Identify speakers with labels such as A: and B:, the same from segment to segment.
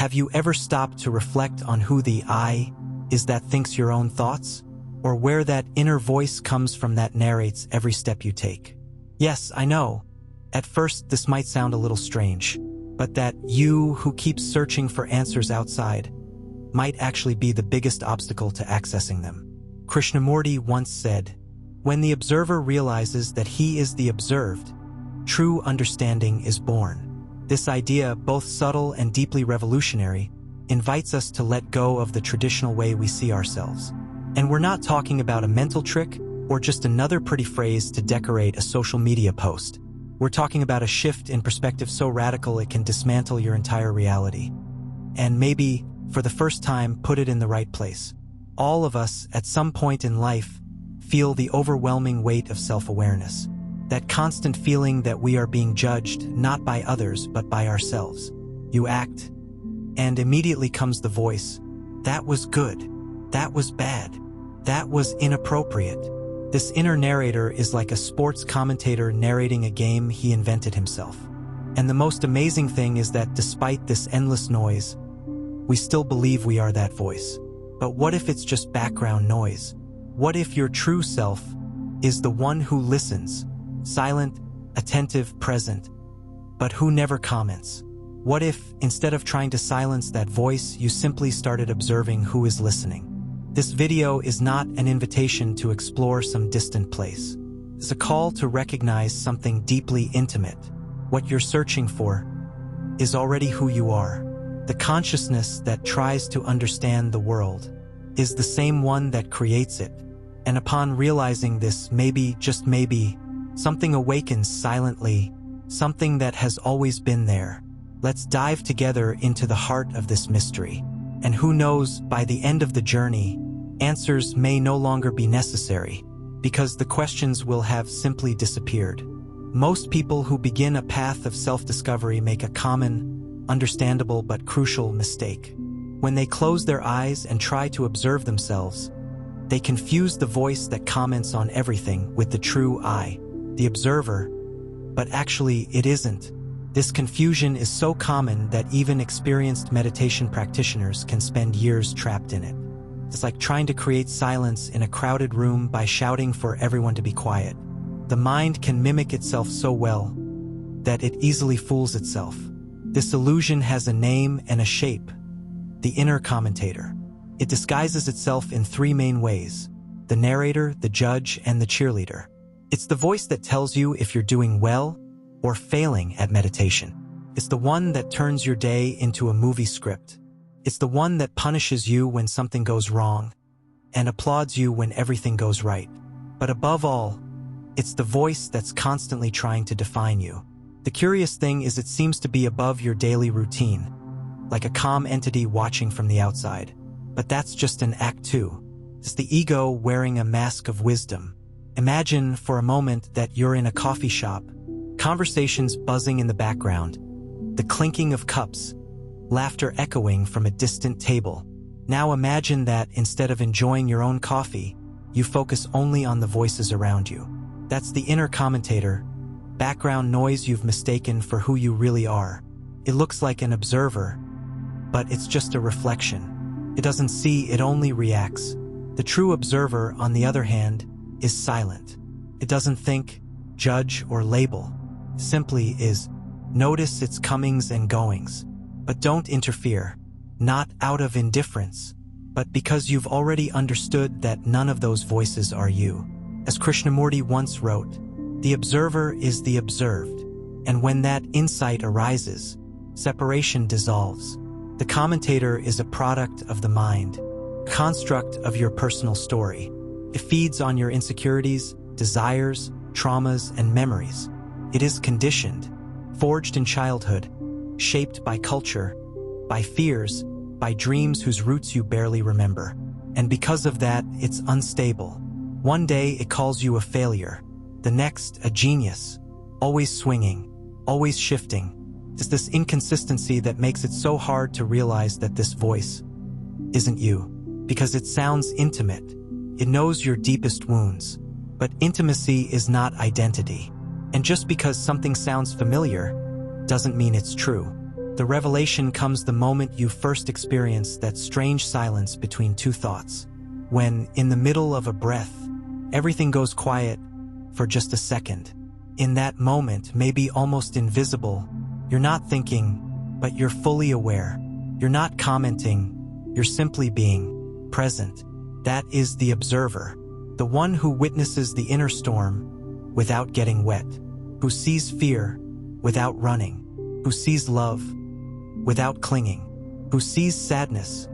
A: have you ever stopped to reflect on who the I is that thinks your own thoughts? Or where that inner voice comes from that narrates every step you take? Yes, I know. At first, this might sound a little strange, but that you who keeps searching for answers outside might actually be the biggest obstacle to accessing them. Krishnamurti once said, "When the observer realizes that he is the observed, true understanding is born." This idea, both subtle and deeply revolutionary, invites us to let go of the traditional way we see ourselves. And we're not talking about a mental trick or just another pretty phrase to decorate a social media post. We're talking about a shift in perspective so radical it can dismantle your entire reality. And maybe, for the first time, put it in the right place. All of us, at some point in life, feel the overwhelming weight of self-awareness. That constant feeling that we are being judged not by others but by ourselves. You act, and immediately comes the voice, "That was good. That was bad. That was inappropriate." This inner narrator is like a sports commentator narrating a game he invented himself. And the most amazing thing is that despite this endless noise, we still believe we are that voice. But what if it's just background noise? What if your true self is the one who listens, silent, attentive, present, but who never comments? What if, instead of trying to silence that voice, you simply started observing who is listening? This video is not an invitation to explore some distant place. It's a call to recognize something deeply intimate. What you're searching for is already who you are. The consciousness that tries to understand the world is the same one that creates it. And upon realizing this, maybe, just maybe, something awakens silently, something that has always been there. Let's dive together into the heart of this mystery. And who knows, by the end of the journey, answers may no longer be necessary, because the questions will have simply disappeared. Most people who begin a path of self-discovery make a common, understandable but crucial mistake. When they close their eyes and try to observe themselves, they confuse the voice that comments on everything with the true I, the observer, but actually it isn't. This confusion is so common that even experienced meditation practitioners can spend years trapped in it. It's like trying to create silence in a crowded room by shouting for everyone to be quiet. The mind can mimic itself so well that it easily fools itself. This illusion has a name and a shape: the inner commentator. It disguises itself in three main ways: the narrator, the judge, and the cheerleader. It's the voice that tells you if you're doing well or failing at meditation. It's the one that turns your day into a movie script. It's the one that punishes you when something goes wrong and applauds you when everything goes right. But above all, it's the voice that's constantly trying to define you. The curious thing is it seems to be above your daily routine, like a calm entity watching from the outside. But that's just an act two. It's the ego wearing a mask of wisdom. Imagine for a moment that you're in a coffee shop, conversations buzzing in the background, the clinking of cups, laughter echoing from a distant table. Now imagine that instead of enjoying your own coffee, you focus only on the voices around you. That's the inner commentator, background noise you've mistaken for who you really are. It looks like an observer, but it's just a reflection. It doesn't see, it only reacts. The true observer, on the other hand, is silent. It doesn't think, judge, or label. Simply is. Notice its comings and goings. But don't interfere, not out of indifference, but because you've already understood that none of those voices are you. As Krishnamurti once wrote, the observer is the observed, and when that insight arises, separation dissolves. The commentator is a product of the mind, a construct of your personal story. It feeds on your insecurities, desires, traumas, and memories. It is conditioned, forged in childhood, shaped by culture, by fears, by dreams whose roots you barely remember. And because of that, it's unstable. One day it calls you a failure, the next a genius, always swinging, always shifting. It's this inconsistency that makes it so hard to realize that this voice isn't you, because it sounds intimate. It knows your deepest wounds. But intimacy is not identity. And just because something sounds familiar doesn't mean it's true. The revelation comes the moment you first experience that strange silence between two thoughts. When, in the middle of a breath, everything goes quiet for just a second. In that moment, maybe almost invisible, you're not thinking, but you're fully aware. You're not commenting, you're simply being present. That is the observer, the one who witnesses the inner storm without getting wet, who sees fear without running, who sees love without clinging, who sees sadness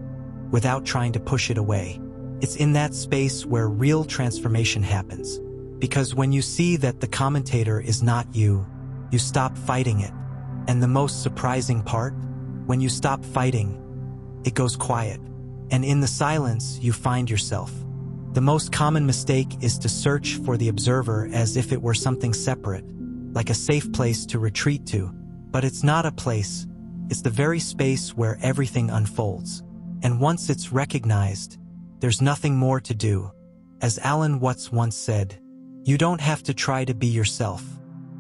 A: without trying to push it away. It's in that space where real transformation happens. Because when you see that the commentator is not you, you stop fighting it. And the most surprising part, when you stop fighting, it goes quiet. And in the silence, you find yourself. The most common mistake is to search for the observer as if it were something separate, like a safe place to retreat to. But it's not a place. It's the very space where everything unfolds. And once it's recognized, there's nothing more to do. As Alan Watts once said, you don't have to try to be yourself.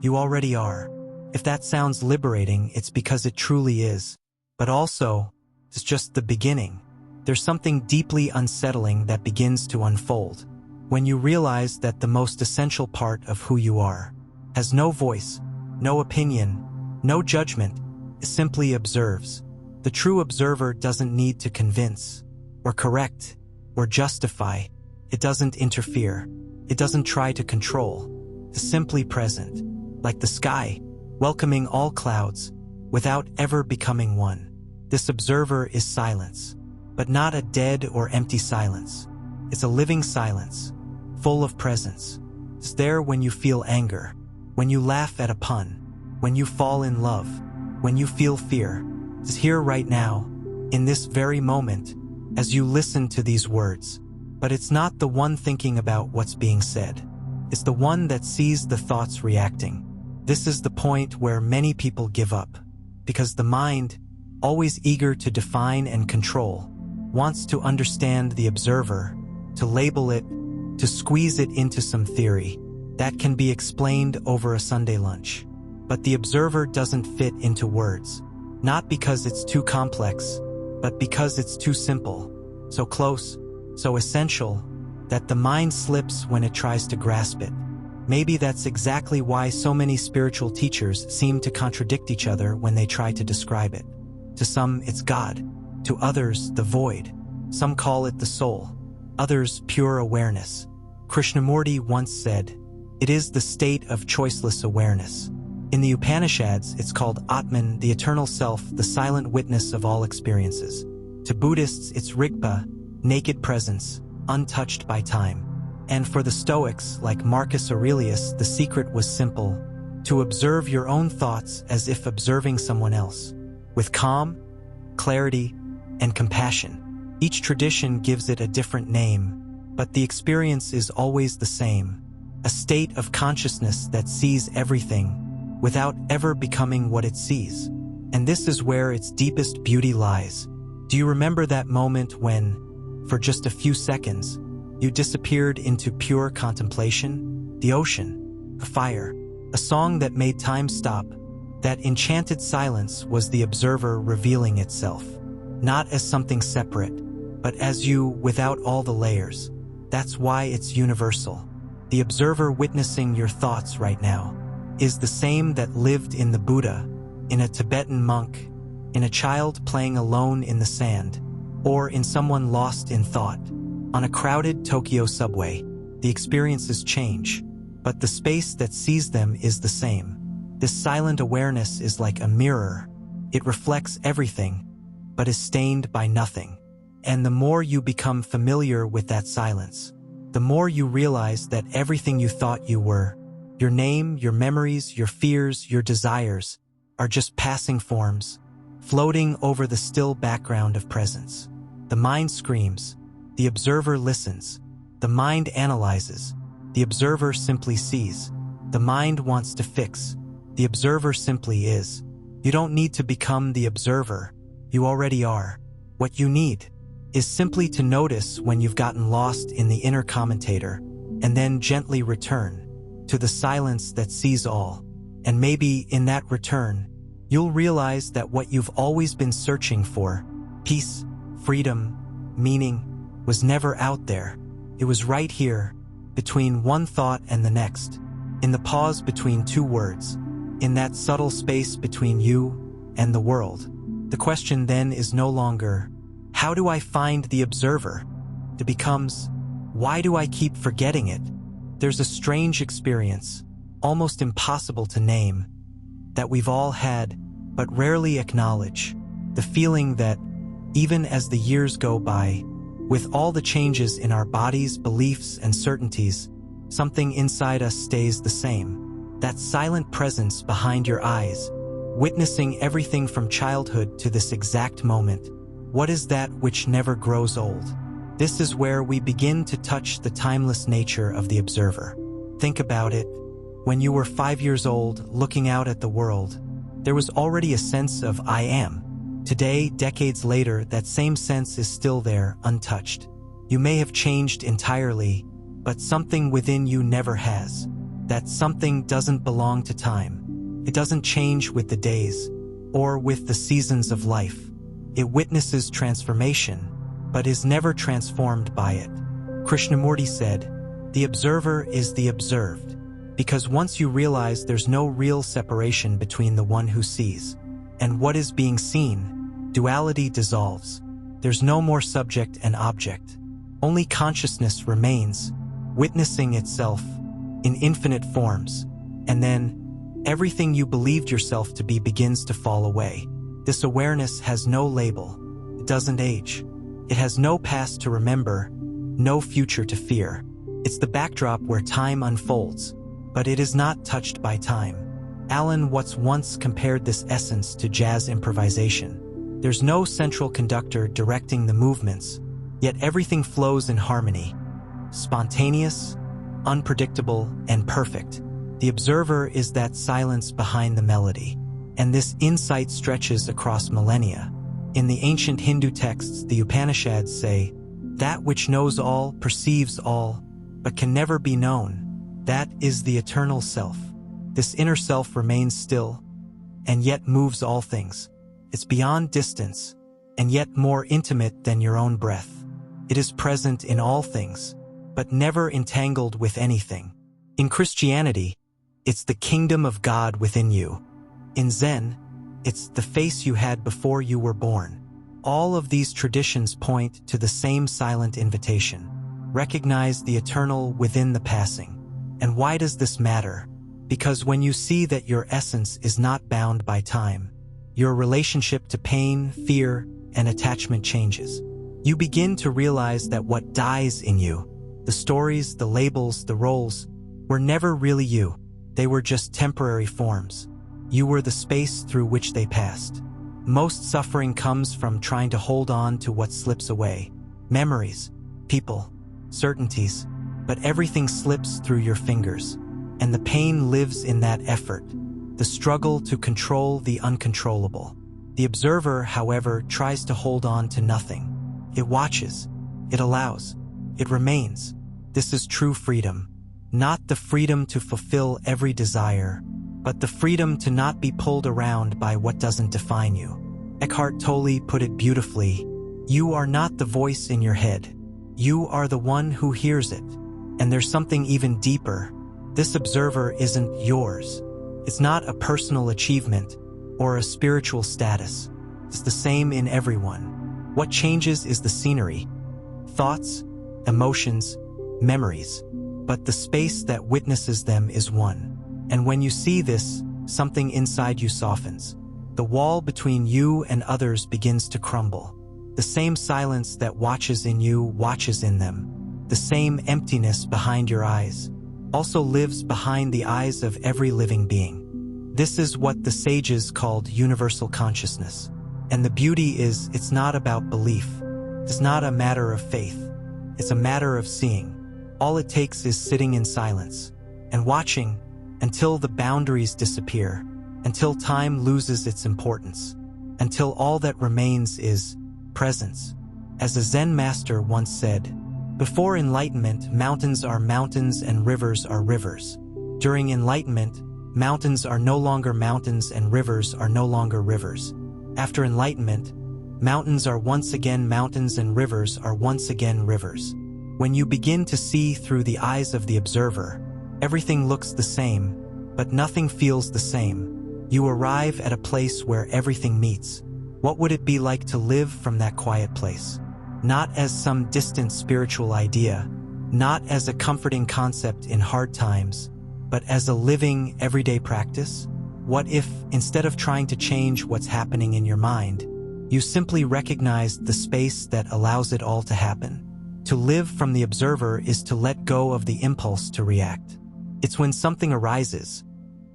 A: You already are. If that sounds liberating, it's because it truly is. But also, it's just the beginning. There's something deeply unsettling that begins to unfold. When you realize that the most essential part of who you are has no voice, no opinion, no judgment, it simply observes. The true observer doesn't need to convince, or correct, or justify. It doesn't interfere. It doesn't try to control. It's simply present, like the sky, welcoming all clouds, without ever becoming one. This observer is silence, but not a dead or empty silence. It's a living silence, full of presence. It's there when you feel anger, when you laugh at a pun, when you fall in love, when you feel fear. It's here right now, in this very moment, as you listen to these words. But it's not the one thinking about what's being said. It's the one that sees the thoughts reacting. This is the point where many people give up, because the mind, always eager to define and control, wants to understand the observer, to label it, to squeeze it into some theory that can be explained over a Sunday lunch. But the observer doesn't fit into words, not because it's too complex, but because it's too simple, so close, so essential, that the mind slips when it tries to grasp it. Maybe that's exactly why so many spiritual teachers seem to contradict each other when they try to describe it. To some, it's God. To others, the void. Some call it the soul. Others, pure awareness. Krishnamurti once said, "It is the state of choiceless awareness." In the Upanishads, it's called Atman, the eternal self, the silent witness of all experiences. To Buddhists, it's Rigpa, naked presence, untouched by time. And for the Stoics, like Marcus Aurelius, the secret was simple: to observe your own thoughts as if observing someone else, with calm, clarity, and compassion. Each tradition gives it a different name, but the experience is always the same: a state of consciousness that sees everything without ever becoming what it sees. And this is where its deepest beauty lies. Do you remember that moment when, for just a few seconds, you disappeared into pure contemplation? The ocean, a fire, a song that made time stop. That enchanted silence was the observer revealing itself, not as something separate, but as you without all the layers. That's why it's universal. The observer witnessing your thoughts right now is the same that lived in the Buddha, in a Tibetan monk, in a child playing alone in the sand, or in someone lost in thought. On a crowded Tokyo subway, the experiences change, but the space that sees them is the same. This silent awareness is like a mirror. It reflects everything, but is stained by nothing. And the more you become familiar with that silence, the more you realize that everything you thought you were, your name, your memories, your fears, your desires, are just passing forms, floating over the still background of presence. The mind screams, the observer listens. The mind analyzes, the observer simply sees. The mind wants to fix, the observer simply is. You don't need to become the observer, you already are. What you need is simply to notice when you've gotten lost in the inner commentator, and then gently return to the silence that sees all. And maybe in that return, you'll realize that what you've always been searching for, peace, freedom, meaning, was never out there. It was right here, between one thought and the next, in the pause between two words, in that subtle space between you and the world. The question then is no longer, how do I find the observer? It becomes, why do I keep forgetting it? There's a strange experience, almost impossible to name, that we've all had, but rarely acknowledge. The feeling that, even as the years go by, with all the changes in our bodies, beliefs, and certainties, something inside us stays the same. That silent presence behind your eyes, witnessing everything from childhood to this exact moment. What is that which never grows old? This is where we begin to touch the timeless nature of the observer. Think about it. When you were 5 years old, looking out at the world, there was already a sense of I am. Today, decades later, that same sense is still there, untouched. You may have changed entirely, but something within you never has. That something doesn't belong to time. It doesn't change with the days, or with the seasons of life. It witnesses transformation, but is never transformed by it. Krishnamurti said, "The observer is the observed," because once you realize there's no real separation between the one who sees and what is being seen, duality dissolves. There's no more subject and object. Only consciousness remains, witnessing itself in infinite forms. And then, everything you believed yourself to be begins to fall away. This awareness has no label. It doesn't age. It has no past to remember, no future to fear. It's the backdrop where time unfolds, but it is not touched by time. Alan Watts once compared this essence to jazz improvisation. There's no central conductor directing the movements, yet everything flows in harmony. Spontaneous, unpredictable, and perfect. The observer is that silence behind the melody, and this insight stretches across millennia. In the ancient Hindu texts, the Upanishads say, "That which knows all, perceives all, but can never be known, that is the eternal self." This inner self remains still, and yet moves all things. It's beyond distance, and yet more intimate than your own breath. It is present in all things, but never entangled with anything. In Christianity, it's the kingdom of God within you. In Zen, it's the face you had before you were born. All of these traditions point to the same silent invitation. Recognize the eternal within the passing. And why does this matter? Because when you see that your essence is not bound by time, your relationship to pain, fear, and attachment changes. You begin to realize that what dies in you, the stories, the labels, the roles, were never really you. They were just temporary forms. You were the space through which they passed. Most suffering comes from trying to hold on to what slips away. Memories, people, certainties, but everything slips through your fingers. And the pain lives in that effort, the struggle to control the uncontrollable. The observer, however, tries to hold on to nothing. It watches, it allows, it remains. This is true freedom. Not the freedom to fulfill every desire, but the freedom to not be pulled around by what doesn't define you. Eckhart Tolle put it beautifully, "You are not the voice in your head. You are the one who hears it." And there's something even deeper. This observer isn't yours. It's not a personal achievement or a spiritual status. It's the same in everyone. What changes is the scenery, thoughts, emotions, memories, but the space that witnesses them is one. And when you see this, something inside you softens. The wall between you and others begins to crumble. The same silence that watches in you watches in them. The same emptiness behind your eyes also lives behind the eyes of every living being. This is what the sages called universal consciousness. And the beauty is, it's not about belief. It's not a matter of faith. It's a matter of seeing. All it takes is sitting in silence and watching until the boundaries disappear, until time loses its importance, until all that remains is presence. As a Zen master once said, "Before enlightenment, mountains are mountains and rivers are rivers. During enlightenment, Mountains are no longer mountains and rivers are no longer rivers. After enlightenment, mountains are once again mountains and rivers are once again rivers. When you begin to see through the eyes of the observer, everything looks the same, but nothing feels the same. You arrive at a place where everything meets. What would it be like to live from that quiet place? Not as some distant spiritual idea, not as a comforting concept in hard times, but as a living, everyday practice? What if, instead of trying to change what's happening in your mind, you simply recognized the space that allows it all to happen? To live from the observer is to let go of the impulse to react. It's when something arises,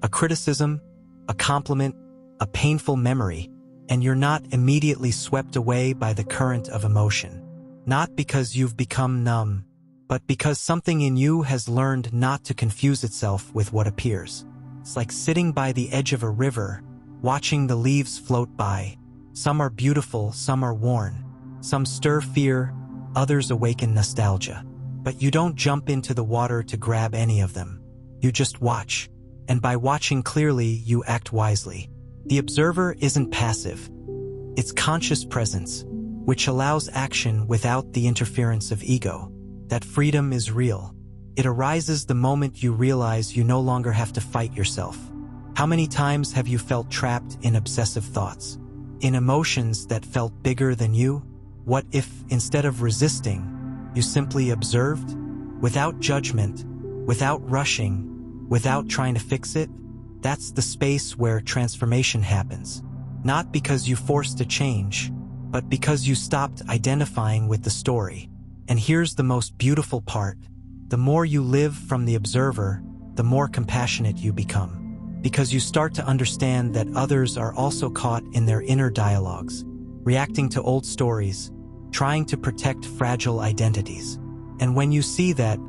A: a criticism, a compliment, a painful memory, and you're not immediately swept away by the current of emotion. Not because you've become numb, but because something in you has learned not to confuse itself with what appears. It's like sitting by the edge of a river, watching the leaves float by. Some are beautiful, some are worn. Some stir fear, others awaken nostalgia. But you don't jump into the water to grab any of them. You just watch. And by watching clearly, you act wisely. The observer isn't passive. It's conscious presence, which allows action without the interference of ego. That freedom is real. It arises the moment you realize you no longer have to fight yourself. How many times have you felt trapped in obsessive thoughts? In emotions that felt bigger than you? What if, instead of resisting, you simply observed? Without judgment, without rushing, without trying to fix it? That's the space where transformation happens. Not because you forced a change, but because you stopped identifying with the story. And here's the most beautiful part. The more you live from the observer, the more compassionate you become. Because you start to understand that others are also caught in their inner dialogues, reacting to old stories, trying to protect fragile identities. And when you see that,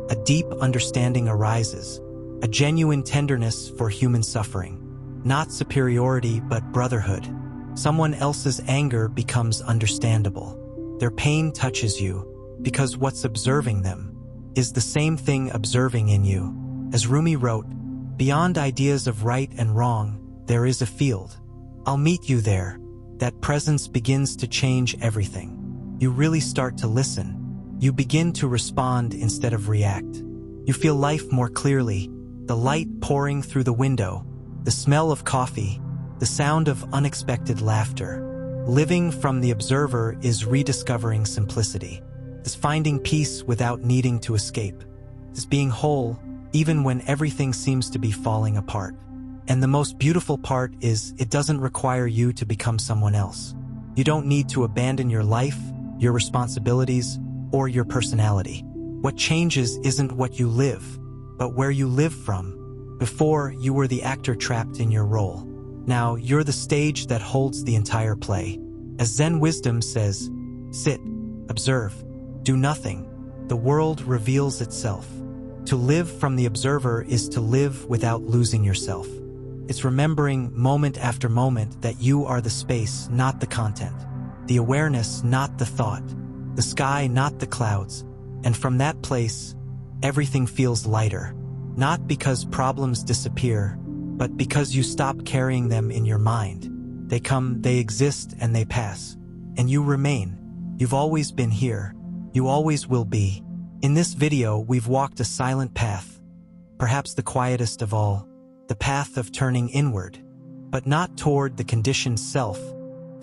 A: a deep understanding arises, a genuine tenderness for human suffering. Not superiority, but brotherhood. Someone else's anger becomes understandable. Their pain touches you, because what's observing them is the same thing observing in you. As Rumi wrote, beyond ideas of right and wrong, there is a field. I'll meet you there. That presence begins to change everything. You really start to listen. You begin to respond instead of react. You feel life more clearly, the light pouring through the window, the smell of coffee, the sound of unexpected laughter. Living from the observer is rediscovering simplicity. It's finding peace without needing to escape. It's being whole, even when everything seems to be falling apart. And the most beautiful part is it doesn't require you to become someone else. You don't need to abandon your life, your responsibilities, or your personality. What changes isn't what you live, but where you live from. Before, you were the actor trapped in your role. Now, you're the stage that holds the entire play. As Zen wisdom says, sit, observe, do nothing. The world reveals itself. To live from the observer is to live without losing yourself. It's remembering moment after moment that you are the space, not the content. The awareness, not the thought. The sky, not the clouds. And from that place, everything feels lighter. Not because problems disappear, but because you stop carrying them in your mind. They come, they exist, and they pass. And you remain. You've always been here. You always will be. In this video, we've walked a silent path, perhaps the quietest of all, the path of turning inward, but not toward the conditioned self,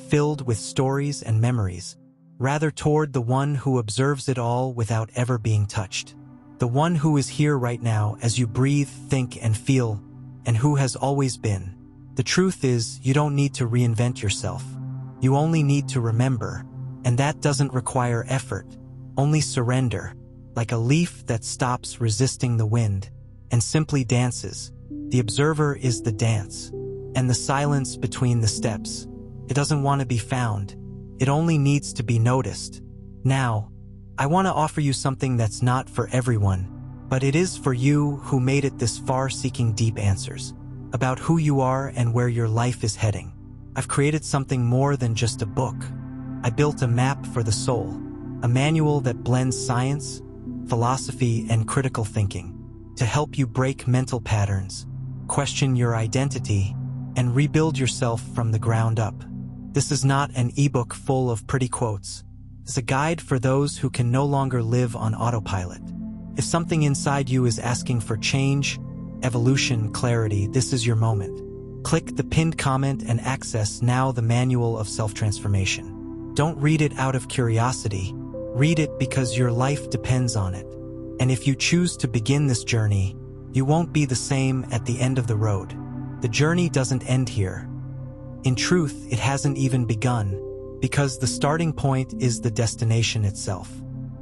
A: filled with stories and memories, rather toward the one who observes it all without ever being touched. The one who is here right now as you breathe, think, and feel, and who has always been. The truth is, you don't need to reinvent yourself. You only need to remember, and that doesn't require effort, only surrender, like a leaf that stops resisting the wind and simply dances. The observer is the dance, and the silence between the steps. It doesn't want to be found. It only needs to be noticed. Now, I want to offer you something that's not for everyone, but it is for you who made it this far, seeking deep answers about who you are and where your life is heading. I've created something more than just a book. I built a map for the soul, a manual that blends science, philosophy, and critical thinking to help you break mental patterns, question your identity, and rebuild yourself from the ground up. This is not an ebook full of pretty quotes. It's a guide for those who can no longer live on autopilot. If something inside you is asking for change, evolution, clarity, this is your moment. Click the pinned comment and access now the manual of self-transformation. Don't read it out of curiosity. Read it because your life depends on it. And if you choose to begin this journey, you won't be the same at the end of the road. The journey doesn't end here. In truth, it hasn't even begun, because the starting point is the destination itself.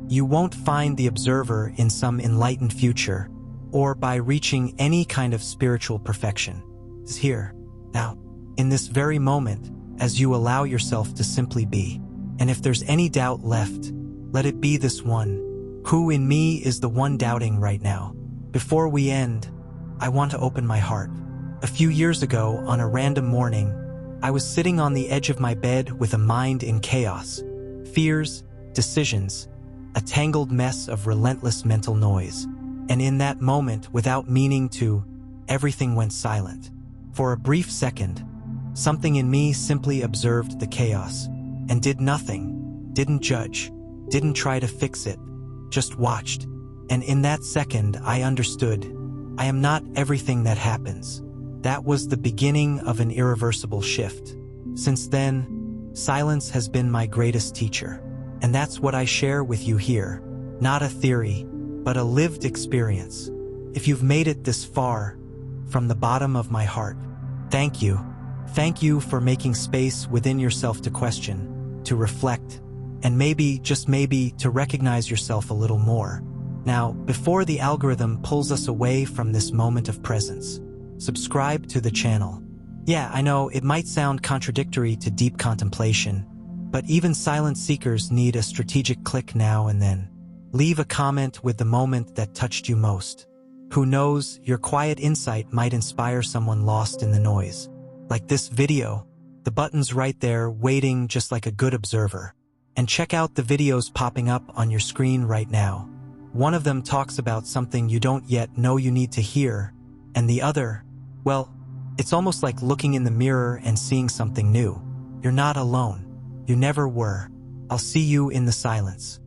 A: You won't find the observer in some enlightened future, or by reaching any kind of spiritual perfection. It's here, now, in this very moment, as you allow yourself to simply be. And if there's any doubt left, let it be this one. Who in me is the one doubting right now? Before we end, I want to open my heart. A few years ago, on a random morning, I was sitting on the edge of my bed with a mind in chaos. Fears, decisions, a tangled mess of relentless mental noise. And in that moment, without meaning to, everything went silent. For a brief second, something in me simply observed the chaos and did nothing, didn't judge, didn't try to fix it, just watched. And in that second, I understood, I am not everything that happens. That was the beginning of an irreversible shift. Since then, silence has been my greatest teacher. And that's what I share with you here. Not a theory, but a lived experience. If you've made it this far, from the bottom of my heart, thank you. Thank you for making space within yourself to question, to reflect, and maybe, just maybe, to recognize yourself a little more. Now, before the algorithm pulls us away from this moment of presence, subscribe to the channel. Yeah, I know it might sound contradictory to deep contemplation, but even silent seekers need a strategic click now and then. Leave a comment with the moment that touched you most. Who knows, your quiet insight might inspire someone lost in the noise. Like this video, the button's right there waiting just like a good observer. And check out the videos popping up on your screen right now. One of them talks about something you don't yet know you need to hear, and the other, well, it's almost like looking in the mirror and seeing something new. You're not alone. You never were. I'll see you in the silence.